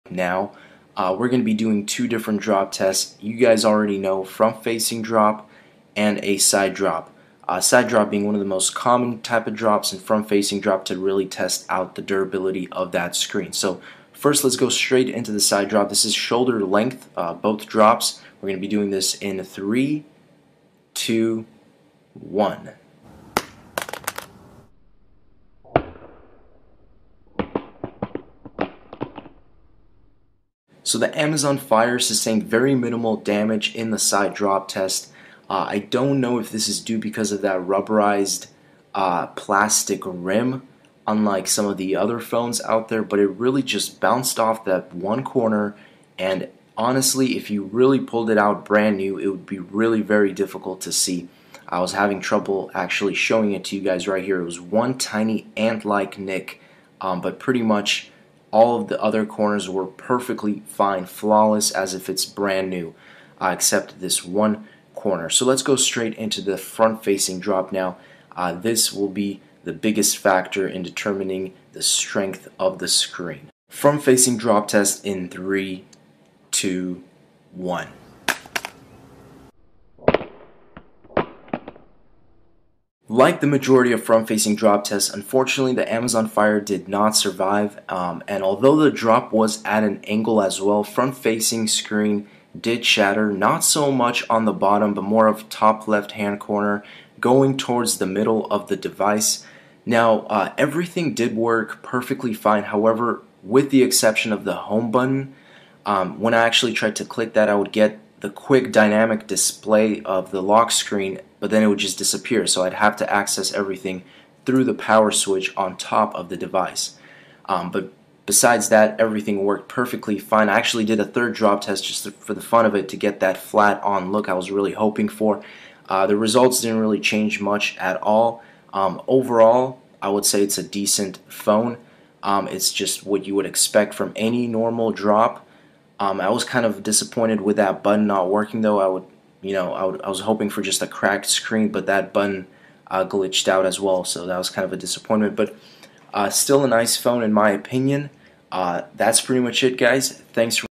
Now we're going to be doing two different drop tests. You guys already know front-facing drop and a side drop. Side drop being one of the most common type of drops, and front-facing drop to really test out the durability of that screen. So first, let's go straight into the side drop. This is shoulder length, both drops. We're going to be doing this in 3, 2, 1. So the Amazon Fire sustained very minimal damage in the side drop test. I don't know if this is due because of that rubberized plastic rim, unlike some of the other phones out there, but it really just bounced off that one corner, and honestly, if you really pulled it out brand new, it would be really very difficult to see. I was having trouble actually showing it to you guys right here. It was one tiny ant-like nick, but pretty much all of the other corners were perfectly fine, flawless, as if it's brand new, except this one corner. So let's go straight into the front-facing drop now. This will be the biggest factor in determining the strength of the screen. Front-facing drop test in 3, 2, 1. Like the majority of front-facing drop tests, unfortunately the Amazon Fire did not survive, and although the drop was at an angle as well, front-facing screen did shatter, not so much on the bottom, but more of top left-hand corner, going towards the middle of the device. Now, everything did work perfectly fine, however, with the exception of the home button. When I actually tried to click that, I would get the quick dynamic display of the lock screen, but then it would just disappear, so I'd have to access everything through the power switch on top of the device. But besides that, everything worked perfectly fine. I actually did a third drop test just for the fun of it to get that flat on look I was really hoping for. The results didn't really change much at all. Overall, I would say it's a decent phone. It's just what you would expect from any normal drop. I was kind of disappointed with that button not working though. I was hoping for just a cracked screen, but that button glitched out as well, so that was kind of a disappointment. But still a nice phone in my opinion. That's pretty much it, guys. Thanks for